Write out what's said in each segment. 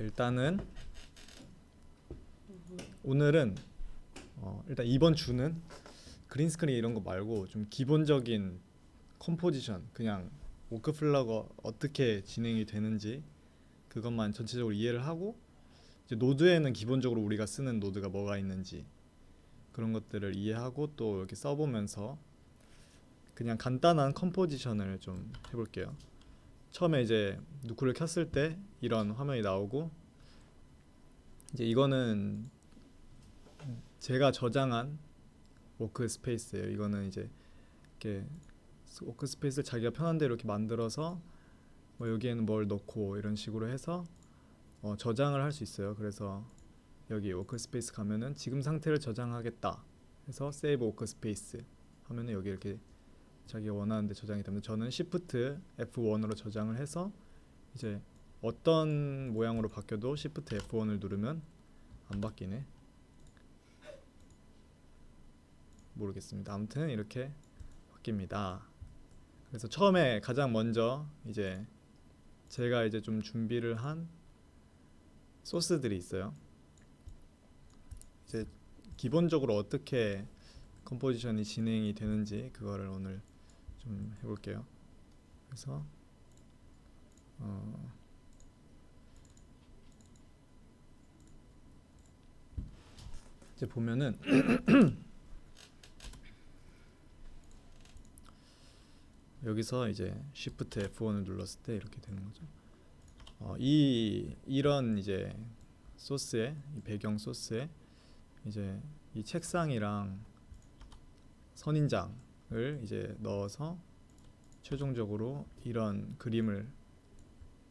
일단은 오늘은 일단 이번 주는 그린 스크린 이런 거 말고 좀 기본적인 컴포지션, 그냥 워크플로우가 어떻게 진행이 되는지 그것만 전체적으로 이해를 하고, 이제 노드에는 기본적으로 우리가 쓰는 노드가 뭐가 있는지 그런 것들을 이해하고 또 이렇게 써보면서 그냥 간단한 컴포지션을 좀 해볼게요. 처음에 이제 누크를 켰을 때 이런 화면이 나오고, 이제 이거는 제가 저장한 워크스페이스예요. 이거는 이제 이렇게 워크스페이스를 자기가 편한 대로 이렇게 만들어서 뭐 여기에는 뭘 넣고 이런 식으로 해서 저장을 할 수 있어요. 그래서 여기 워크스페이스 가면은 지금 상태를 저장하겠다 해서 세이브 워크스페이스 하면은 여기 이렇게 자기가 원하는 데 저장이 됩니다. 저는 Shift F1으로 저장을 해서 이제 어떤 모양으로 바뀌어도 Shift F1을 누르면 안 바뀌네. 모르겠습니다. 아무튼 이렇게 바뀝니다. 그래서 처음에 가장 먼저 이제 제가 이제 좀 준비를 한 소스들이 있어요. 이제 기본적으로 어떻게 컴포지션이 진행이 되는지 그거를 오늘 좀 해볼게요. 그래서 이제 보면은 여기서 이제 Shift F1을 눌렀을 때 이렇게 되는 거죠. 이런 이제 소스에, 이 배경 소스에 이제 이 책상이랑 선인장을 이제 넣어서 최종적으로 이런 그림을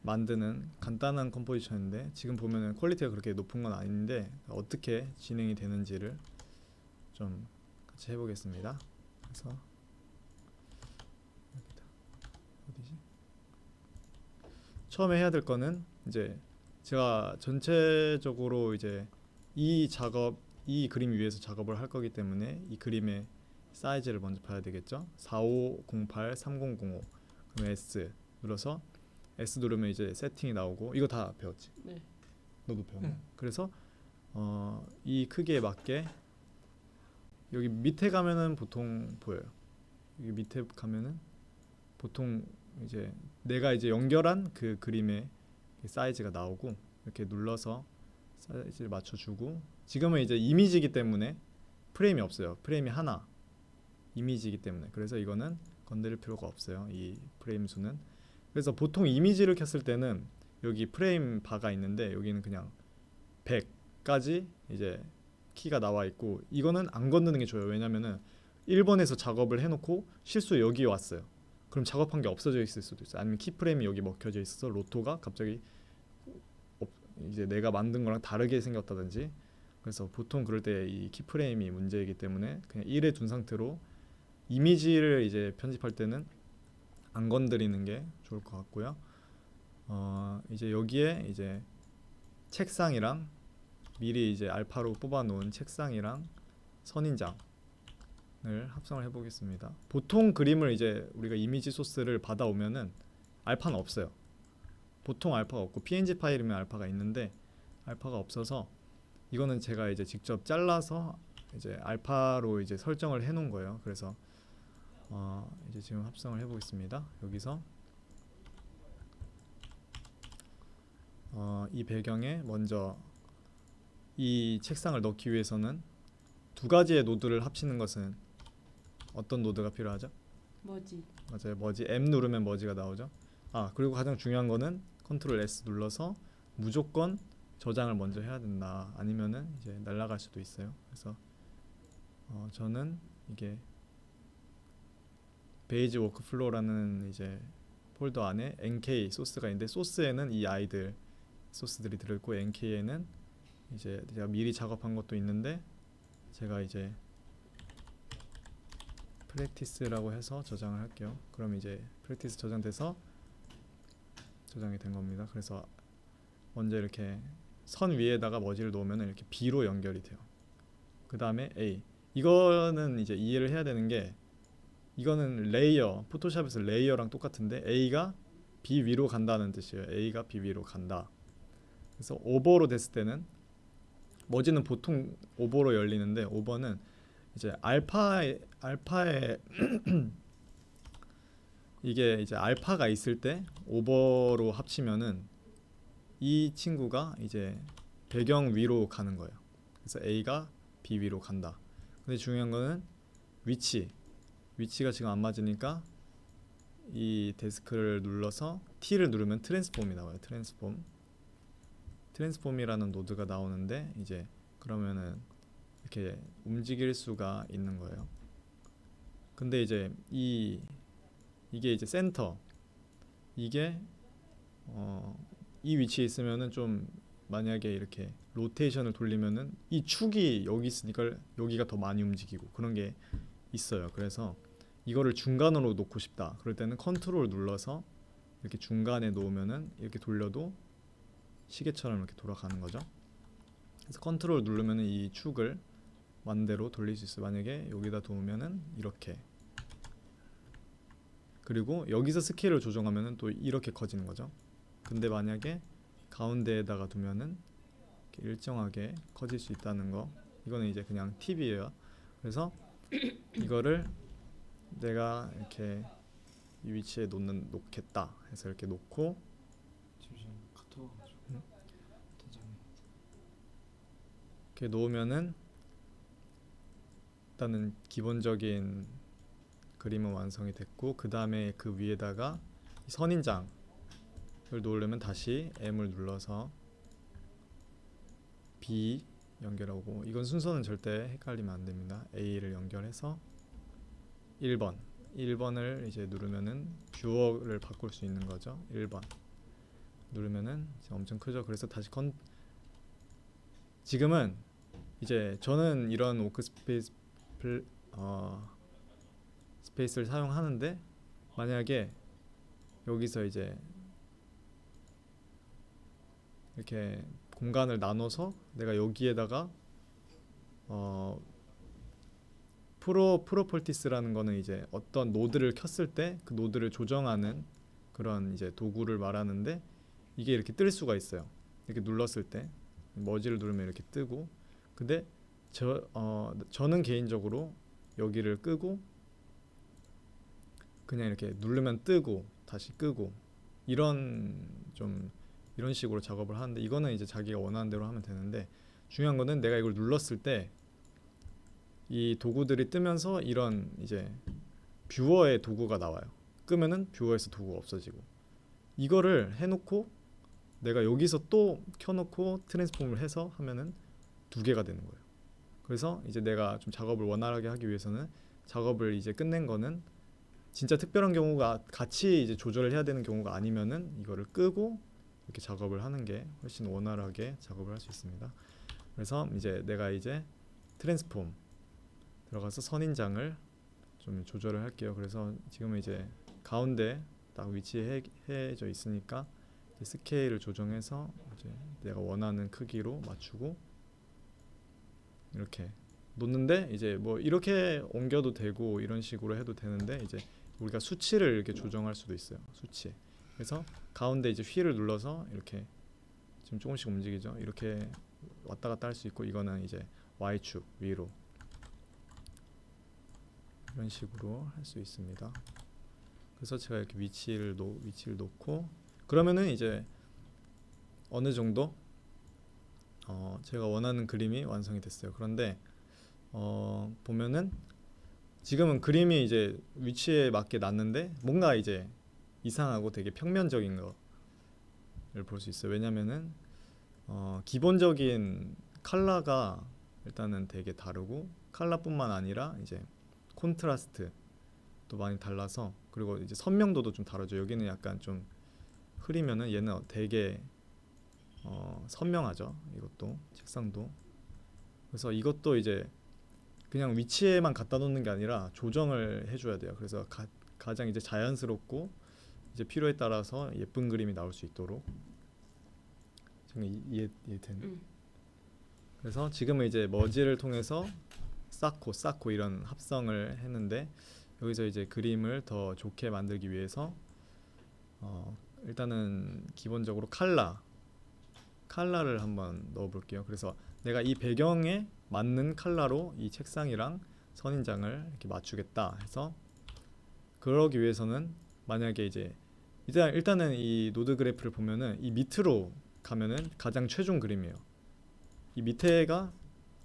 만드는 간단한 컴포지션인데, 지금 보면은 퀄리티가 그렇게 높은 건 아닌데 어떻게 진행이 되는지를 좀 같이 해보겠습니다. 그래서 여기다 어디지? 처음에 해야 될 거는 이제 제가 전체적으로 이제 이 그림 위에서 작업을 할 거기 때문에 이 그림의 사이즈를 먼저 봐야 되겠죠. 4508 3005 그럼 S 눌러서 S 누르면 이제 세팅이 나오고, 이거 다 배웠지? 네. 너도 배웠나? 그래서 이 크기에 맞게 여기 밑에 가면은 보통 보여요. 여기 밑에 가면은 보통 이제 내가 이제 연결한 그 그림의 사이즈가 나오고, 이렇게 눌러서 사이즈를 맞춰주고, 지금은 이제 이미지이기 때문에 프레임이 없어요. 프레임이 하나 이미지이기 때문에, 그래서 이거는 건드릴 필요가 없어요, 이 프레임 수는. 그래서 보통 이미지를 켰을 때는 여기 프레임 바가 있는데 여기는 그냥 100까지 이제 키가 나와 있고, 이거는 안 건드는 게 좋아요. 왜냐면은 1번에서 작업을 해놓고 실수 여기 왔어요. 그럼 작업한 게 없어져 있을 수도 있어요. 아니면 키프레임이 여기 먹혀져 있어서 로토가 갑자기 이제 내가 만든 거랑 다르게 생겼다든지. 그래서 보통 그럴 때 이 키프레임이 문제이기 때문에 그냥 1에 둔 상태로 이미지를 이제 편집할 때는 안 건드리는 게 좋을 것 같고요. 이제 여기에 이제 책상이랑 미리 이제 알파로 뽑아놓은 책상이랑 선인장을 합성을 해보겠습니다. 보통 그림을 이제 우리가 이미지 소스를 받아오면은 알파는 없어요. 보통 알파가 없고 PNG 파일이면 알파가 있는데 알파가 없어서 이거는 제가 이제 직접 잘라서 이제 알파로 이제 설정을 해놓은 거예요. 그래서 이제 지금 합성을 해보겠습니다. 여기서 이 배경에 먼저 이 책상을 넣기 위해서는 두 가지의 노드를 합치는 것은 어떤 노드가 필요하죠? 머지. 맞아요, 머지. M 누르면 머지가 나오죠. 그리고 가장 중요한 거는 컨트롤 S 눌러서 무조건 저장을 먼저 해야 된다. 아니면은 이제 날아갈 수도 있어요. 그래서 저는 이게 베이지 워크플로우라는 이제 폴더 안에 NK 소스가 있는데, 소스에는 이 아이들 소스들이 들어있고 NK에는 이제 제가 미리 작업한 것도 있는데, 제가 이제 프랙티스라고 해서 저장을 할게요. 그럼 이제 프랙티스 저장돼서 저장이 된 겁니다. 그래서 먼저 이렇게 선 위에다가 머지를 놓으면 이렇게 B로 연결이 돼요. 그 다음에 A, 이거는 이제 이해를 해야 되는 게, 이거는 레이어, 포토샵에서 레이어랑 똑같은데 A가 B 위로 간다는 뜻이에요. A가 B 위로 간다. 그래서 오버로 됐을 때는 머지는 보통 오버로 열리는데 오버는 이제 알파에 이게 이제 알파가 있을 때 오버로 합치면은 이 친구가 이제 배경 위로 가는 거예요. 그래서 A가 B 위로 간다. 근데 중요한 거는 위치가 지금 안 맞으니까 이 데스크를 눌러서 T를 누르면 트랜스폼이 나와요. 트랜스폼이라는 노드가 나오는데 이제 그러면은 이렇게 움직일 수가 있는 거예요. 근데 이제 이게 이제 센터 이게 이 위치에 있으면은 좀 만약에 이렇게 로테이션을 돌리면은 이 축이 여기 있으니까 여기가 더 많이 움직이고 그런 게 있어요. 그래서 이거를 중간으로 놓고 싶다. 그럴 때는 컨트롤 눌러서 이렇게 중간에 놓으면은 이렇게 돌려도 시계처럼 이렇게 돌아가는 거죠. 그래서 컨트롤 누르면은 이 축을 만대로 돌릴 수 있어요. 만약에 여기다 두면은 이렇게, 그리고 여기서 스케일을 조정하면은 또 이렇게 커지는 거죠. 근데 만약에 가운데에다가 두면은 이렇게 일정하게 커질 수 있다는 거. 이거는 이제 그냥 팁이에요. 그래서 이거를 내가 이렇게 이 위치에 놓겠다 해서 이렇게 놓고, 잠시만 카톡 와가지고 대장님. 이렇게 놓으면은 일단은 기본적인 그림은 완성이 됐고, 그 다음에 그 위에다가 선인장을 놓으려면 다시 M을 눌러서 B 연결하고, 이건 순서는 절대 헷갈리면 안 됩니다. A를 연결해서 1번을 이제 누르면은 뷰어를 바꿀 수 있는 거죠. 1번 누르면은 이제 엄청 크죠. 그래서 다시 지금은 이제 저는 이런 워크스페이스 스페이스를 사용하는데, 만약에 여기서 이제 이렇게 공간을 나눠서 내가 여기에다가 프로폴티스라는 거는 이제 어떤 노드를 켰을 때 그 노드를 조정하는 그런 이제 도구를 말하는데, 이게 이렇게 뜰 수가 있어요. 이렇게 눌렀을 때 머지를 누르면 이렇게 뜨고. 근데 저는 개인적으로 여기를 끄고 그냥 이렇게 누르면 뜨고 다시 끄고 이런 식으로 작업을 하는데, 이거는 이제 자기가 원하는 대로 하면 되는데, 중요한 거는 내가 이걸 눌렀을 때 이 도구들이 뜨면서 이런 이제 뷰어의 도구가 나와요. 끄면은 뷰어에서 도구가 없어지고, 이거를 해놓고 내가 여기서 또 켜놓고 트랜스폼을 해서 하면은 두 개가 되는 거예요. 그래서 이제 내가 좀 작업을 원활하게 하기 위해서는, 작업을 이제 끝낸 거는 진짜 특별한 경우가 같이 이제 조절을 해야 되는 경우가 아니면은 이거를 끄고 이렇게 작업을 하는 게 훨씬 원활하게 작업을 할 수 있습니다. 그래서 이제 내가 이제 트랜스폼 들어가서 선인장을 좀 조절을 할게요. 그래서 지금은 이제 가운데 딱 위치해져 있으니까 스케일을 조정해서 이제 내가 원하는 크기로 맞추고 이렇게 놓는데, 이제 뭐 이렇게 옮겨도 되고 이런 식으로 해도 되는데, 이제 우리가 수치를 이렇게 조정할 수도 있어요. 수치. 그래서 가운데 이제 휠을 눌러서 이렇게 지금 조금씩 움직이죠. 이렇게 왔다 갔다 할 수 있고, 이거는 이제 Y축 위로 이런 식으로 할 수 있습니다. 그래서 제가 이렇게 위치를 놓고, 그러면은 이제 어느 정도 제가 원하는 그림이 완성이 됐어요. 그런데 보면은 지금은 그림이 이제 위치에 맞게 났는데 뭔가 이제 이상하고 되게 평면적인 거를 볼 수 있어요. 왜냐면은 기본적인 컬러가 일단은 되게 다르고, 컬러뿐만 아니라 이제 콘트라스트도 많이 달라서, 그리고 이제 선명도도 좀 다르죠. 여기는 약간 좀 흐리면은 얘는 되게 선명하죠. 이것도 색상도. 그래서 이것도 이제 그냥 위치에만 갖다 놓는 게 아니라 조정을 해줘야 돼요. 그래서 가장 이제 자연스럽고 이제 필요에 따라서 예쁜 그림이 나올 수 있도록. 이해되는? 그래서 지금은 이제 머지를 통해서 쌓고 이런 합성을 했는데, 여기서 이제 그림을 더 좋게 만들기 위해서 일단은 기본적으로 컬러를 한번 넣어 볼게요. 그래서 내가 이 배경에 맞는 컬러로 이 책상이랑 선인장을 이렇게 맞추겠다 해서, 그러기 위해서는 만약에 이제 일단은 이 노드 그래프를 보면은 이 밑으로 가면은 가장 최종 그림이에요. 이 밑에가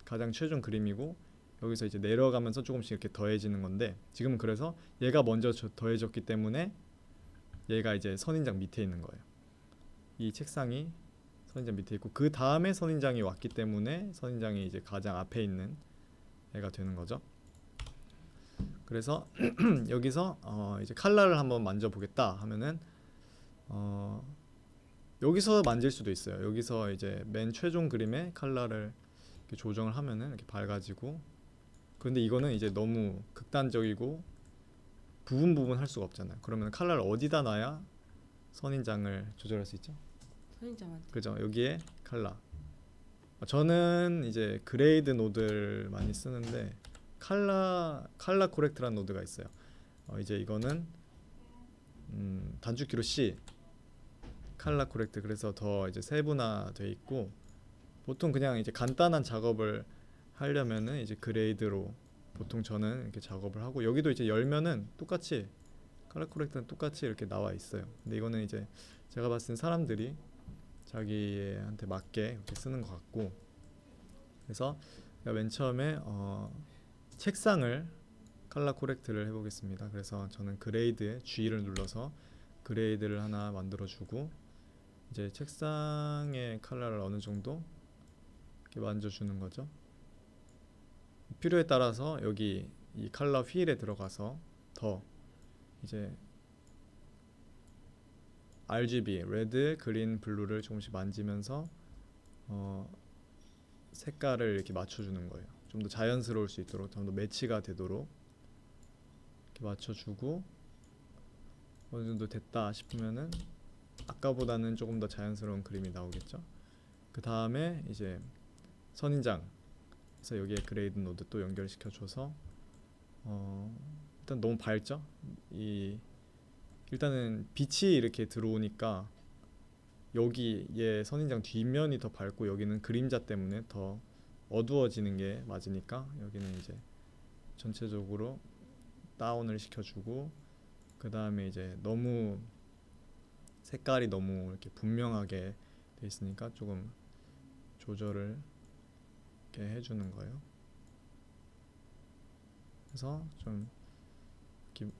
가장 최종 그림이고, 여기서 이제 내려가면서 조금씩 이렇게 더해지는 건데, 지금은 그래서 얘가 먼저 더해졌기 때문에 얘가 이제 선인장 밑에 있는 거예요. 이 책상이 선인장 밑에 있고, 그 다음에 선인장이 왔기 때문에 선인장이 이제 가장 앞에 있는 애가 되는 거죠. 그래서 여기서 이제 컬러를 한번 만져보겠다 하면은 여기서 만질 수도 있어요. 여기서 이제 맨 최종 그림의 컬러를 이렇게 조정을 하면은 이렇게 밝아지고. 그런데 이거는 이제 너무 극단적이고 부분 할 수가 없잖아요. 그러면 컬러를 어디다 놔야 선인장을 조절할 수 있죠? 선인장한테. 그죠? 여기에 컬러. 저는 이제 그레이드 노드를 많이 쓰는데 컬러 코렉트라는 노드가 있어요. 이제 이거는 단축키로 C 컬러 코렉트, 그래서 더 이제 세분화돼 있고, 보통 그냥 이제 간단한 작업을 하려면은 이제 그레이드로 보통 저는 이렇게 작업을 하고, 여기도 이제 열면은 똑같이 컬러 코렉트는 똑같이 이렇게 나와 있어요. 근데 이거는 이제 제가 봤을 땐 사람들이 자기한테 맞게 이렇게 쓰는 것 같고, 그래서 제가 맨 처음에 책상을 컬러 코렉트를 해보겠습니다. 그래서 저는 그레이드 G를 눌러서 그레이드를 하나 만들어주고, 이제 책상의 컬러를 어느 정도 이렇게 만져주는 거죠. 필요에 따라서 여기 이 컬러 휠에 들어가서 더 이제 RGB, 레드, 그린, 블루를 조금씩 만지면서 색깔을 이렇게 맞춰주는 거예요. 좀 더 자연스러울 수 있도록, 좀 더 매치가 되도록 이렇게 맞춰주고, 어느 정도 됐다 싶으면은 아까보다는 조금 더 자연스러운 그림이 나오겠죠. 그 다음에 이제 선인장, 그래서 여기에 그레이드 노드 또 연결시켜줘서 일단 너무 밝죠? 일단은 빛이 이렇게 들어오니까 여기에 선인장 뒷면이 더 밝고, 여기는 그림자 때문에 더 어두워지는 게 맞으니까 여기는 이제 전체적으로 다운을 시켜주고, 그 다음에 이제 너무 색깔이 너무 이렇게 분명하게 돼 있으니까 조금 조절을 이렇게 해주는 거예요. 그래서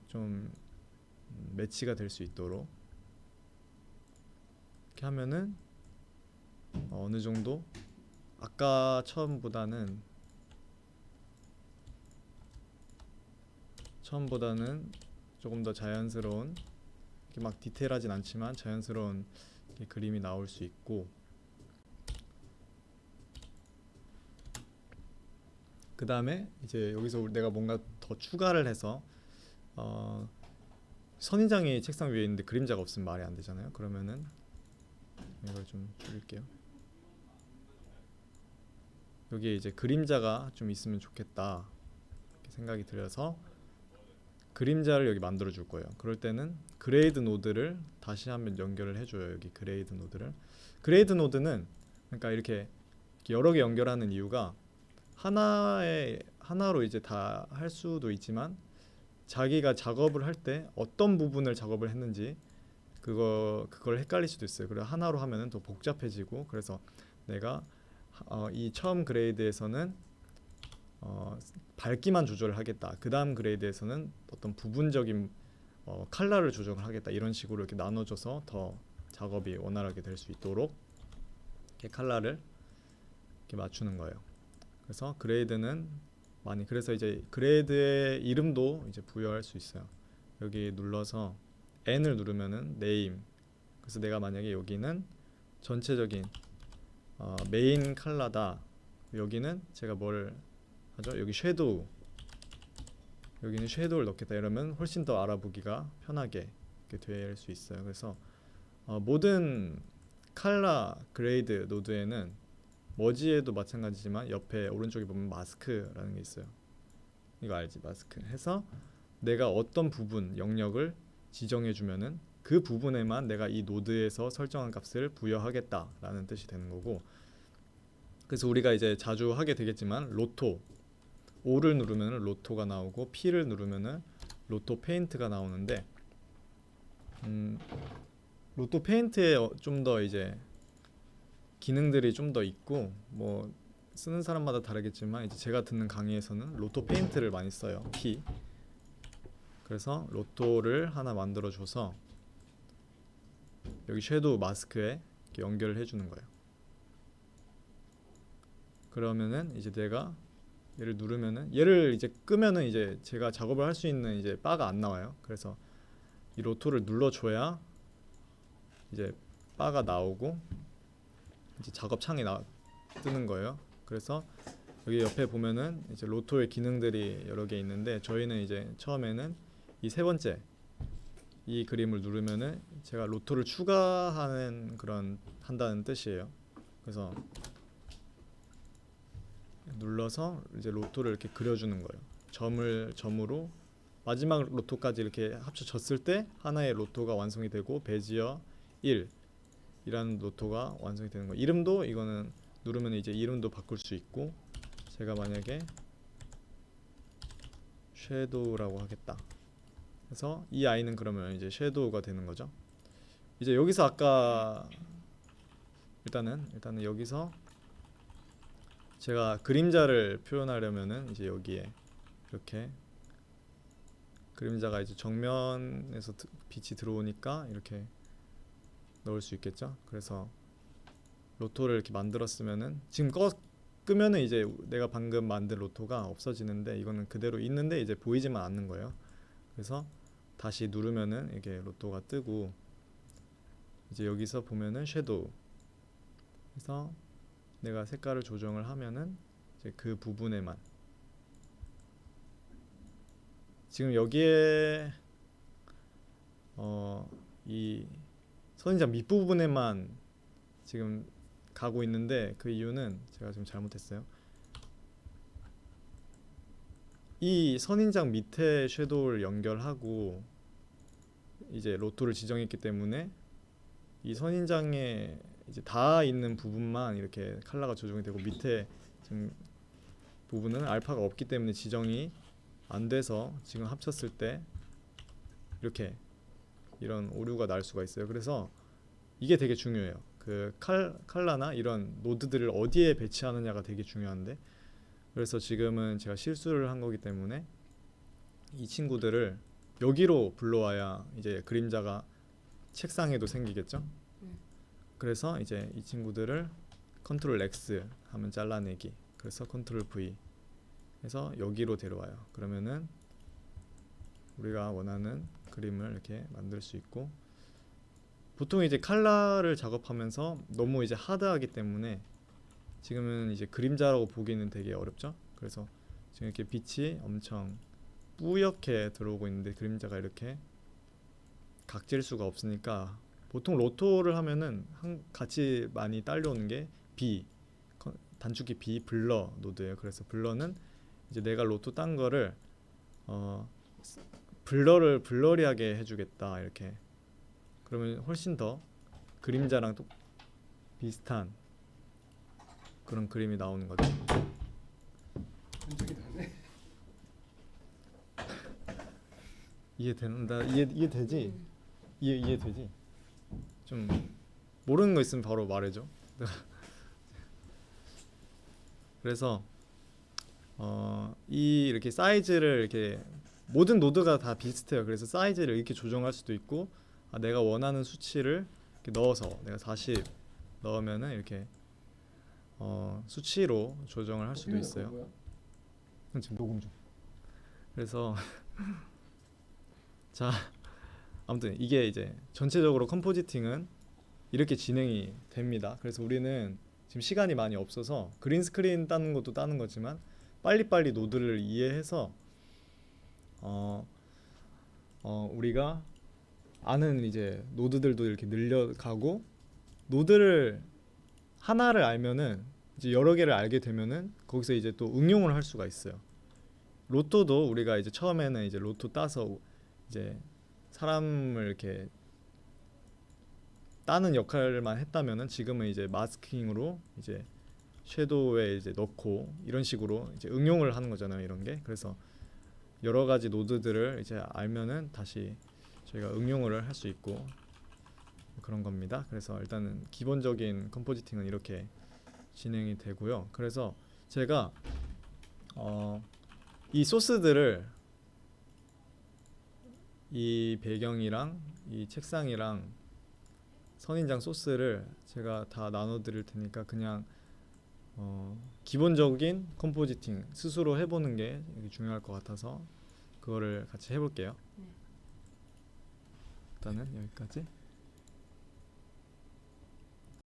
좀 매치가 될 수 있도록 이렇게 하면은 어느 정도 아까 처음보다는 조금 더 자연스러운, 이렇게 막 디테일하진 않지만 자연스러운 이렇게 그림이 나올 수 있고, 그 다음에 이제 여기서 내가 뭔가 더 추가를 해서 선인장이 책상 위에 있는데 그림자가 없으면 말이 안 되잖아요. 그러면은 이걸 좀 줄일게요. 여기에 이제 그림자가 좀 있으면 좋겠다 이렇게 생각이 들어서 그림자를 여기 만들어 줄 거예요. 그럴 때는 그레이드 노드를 다시 한번 연결을 해줘요. 여기 그레이드 노드는 그러니까 이렇게 여러 개 연결하는 이유가, 하나로 이제 다 할 수도 있지만 자기가 작업을 할 때 어떤 부분을 작업을 했는지 그걸 헷갈릴 수도 있어요. 그래서 하나로 하면은 더 복잡해지고, 그래서 내가 이 처음 그레이드에서는 밝기만 조절을 하겠다. 그 다음 그레이드에서는 어떤 부분적인 컬러를 조정을 하겠다. 이런 식으로 이렇게 나눠줘서 더 작업이 원활하게 될 수 있도록 이렇게 컬러를 이렇게 맞추는 거예요. 그래서 그레이드는 그래서 이제 그레이드의 이름도 이제 부여할 수 있어요. 여기 눌러서 N을 누르면은 name. 그래서 내가 만약에 여기는 전체적인 메인 컬러다. 여기는 제가 뭘 하죠? 여기 섀도우. 여기는 섀도우를 넣겠다. 이러면 훨씬 더 알아보기가 편하게 이렇게 될 수 있어요. 그래서 모든 컬러 그레이드 노드에는 머지에도 마찬가지지만 옆에 오른쪽에 보면 마스크라는 게 있어요. 이거 알지? 마스크 해서 내가 어떤 부분 영역을 지정해 주면은 그 그 부분에만 내가 이 노드에서 설정한 값을 부여하겠다라는 뜻이 되는 거고, 그래서 우리가 이제 자주 하게 되겠지만 로또 O를 누르면 로또가 나오고 P를 누르면 로또 페인트가 나오는데, 로또 페인트에 좀 더 이제 기능들이 좀 더 있고, 뭐 쓰는 사람마다 다르겠지만 이제 제가 듣는 강의에서는 로또 페인트를 많이 써요. P. 그래서 로또를 하나 만들어 줘서 여기 섀도우 마스크에 이렇게 연결을 해주는 거예요. 그러면은 이제 내가 얘를 누르면은, 얘를 이제 끄면은 이제 제가 작업을 할 수 있는 이제 바가 안 나와요. 그래서 이 로또를 눌러줘야 이제 바가 나오고 이제 작업 창이 뜨는 거예요. 그래서 여기 옆에 보면은 이제 로또의 기능들이 여러 개 있는데, 저희는 이제 처음에는 이 세 번째 이 그림을 누르면은 제가 로또를 추가하는 그런 한다는 뜻이에요. 그래서 눌러서 이제 로또를 이렇게 그려주는 거예요. 점으로 마지막 로또까지 이렇게 합쳐졌을 때 하나의 로또가 완성이 되고 베지어 1 이라는 로또가 완성이 되는 거예요. 이름도 이거는 누르면 이제 이름도 바꿀 수 있고, 제가 만약에 섀도우라고 하겠다. 그래서 이 아이는 그러면 이제 섀도우가 되는 거죠. 이제 여기서 아까 일단은 여기서 제가 그림자를 표현하려면은 이제 여기에 이렇게 그림자가 이제 정면에서 빛이 들어오니까 이렇게 넣을 수 있겠죠. 그래서 로또를 이렇게 만들었으면은 지금 끄면은 이제 내가 방금 만든 로또가 없어지는데, 이거는 그대로 있는데 이제 보이지만 않는 거예요. 그래서 다시 누르면은 이게 로또가 뜨고, 이제 여기서 보면은 섀도우, 그래서 내가 색깔을 조정을 하면은 이제 그 부분에만, 지금 여기에 이 선인장 밑부분에만 지금 가고 있는데, 그 이유는 제가 좀 잘못했어요. 이 선인장 밑에 섀도우를 연결하고 이제 로또를 지정했기 때문에 이 선인장에 이제 닿아 있는 부분만 이렇게 컬러가 조정이 되고, 밑에 지금 부분은 알파가 없기 때문에 지정이 안 돼서 지금 합쳤을 때 이렇게 이런 오류가 날 수가 있어요. 그래서 이게 되게 중요해요. 그 컬러나 이런 노드들을 어디에 배치하느냐가 되게 중요한데, 그래서 지금은 제가 실수를 한 거기 때문에 이 친구들을 여기로 불러와야 이제 그림자가 책상에도 생기겠죠. 그래서 이제 이 친구들을 컨트롤 X 하면 잘라내기, 그래서 컨트롤 V 해서 여기로 데려와요. 그러면은 우리가 원하는 그림을 이렇게 만들 수 있고, 보통 이제 컬러를 작업하면서 너무 이제 하드하기 때문에 지금은 이제 그림자라고 보기는 되게 어렵죠. 그래서 지금 이렇게 빛이 엄청 뿌옇게 들어오고 있는데 그림자가 이렇게 각질 수가 없으니까, 보통 로또를 하면은 같이 많이 딸려오는 게 B, 단축키 B 블러 노드예요. 그래서 블러는 이제 내가 로또 딴 거를 블러를 블러리하게 해주겠다, 이렇게. 그러면 훨씬 더 그림자랑 또 비슷한 그런 그림이 나오는 거죠. 한쪽이 다네. 이해되는다. 이해되지? 이해되지? 좀 모르는 거 있으면 바로 말해줘. 그래서 이렇게 사이즈를 이렇게 모든 노드가 다 비슷해요. 그래서 사이즈를 이렇게 조정할 수도 있고, 내가 원하는 수치를 이렇게 넣어서 내가 40 넣으면은 이렇게 수치로 조정을 할 수도 있어요. 뭐야? 지금 녹음 중. 그래서 자, 아무튼 이게 이제 전체적으로 컴포지팅은 이렇게 진행이 됩니다. 그래서 우리는 지금 시간이 많이 없어서 그린 스크린 따는 것도 따는 거지만 빨리빨리 노드를 이해해서 우리가 아는 이제 노드들도 이렇게 늘려가고, 노드를 하나를 알면은 이제 여러 개를 알게 되면은 거기서 이제 또 응용을 할 수가 있어요. 로또도 우리가 이제 처음에는 이제 로또 따서 이제 사람을 이렇게 따는 역할만 했다면은 지금은 이제 마스킹으로 이제 섀도우에 이제 넣고 이런 식으로 이제 응용을 하는 거잖아요. 이런 게. 그래서 여러 가지 노드들을 이제 알면은 다시 저희가 응용을 할 수 있고 그런 겁니다. 그래서 일단은 기본적인 컴포지팅은 이렇게 진행이 되고요. 그래서 제가 이 소스들을 이 배경이랑 이 책상이랑 선인장 소스를 제가 다 나눠 드릴 테니까 그냥 기본적인 컴포지팅 스스로 해보는 게 중요할 것 같아서 그거를 같이 해볼게요. 네. 일단은 여기까지.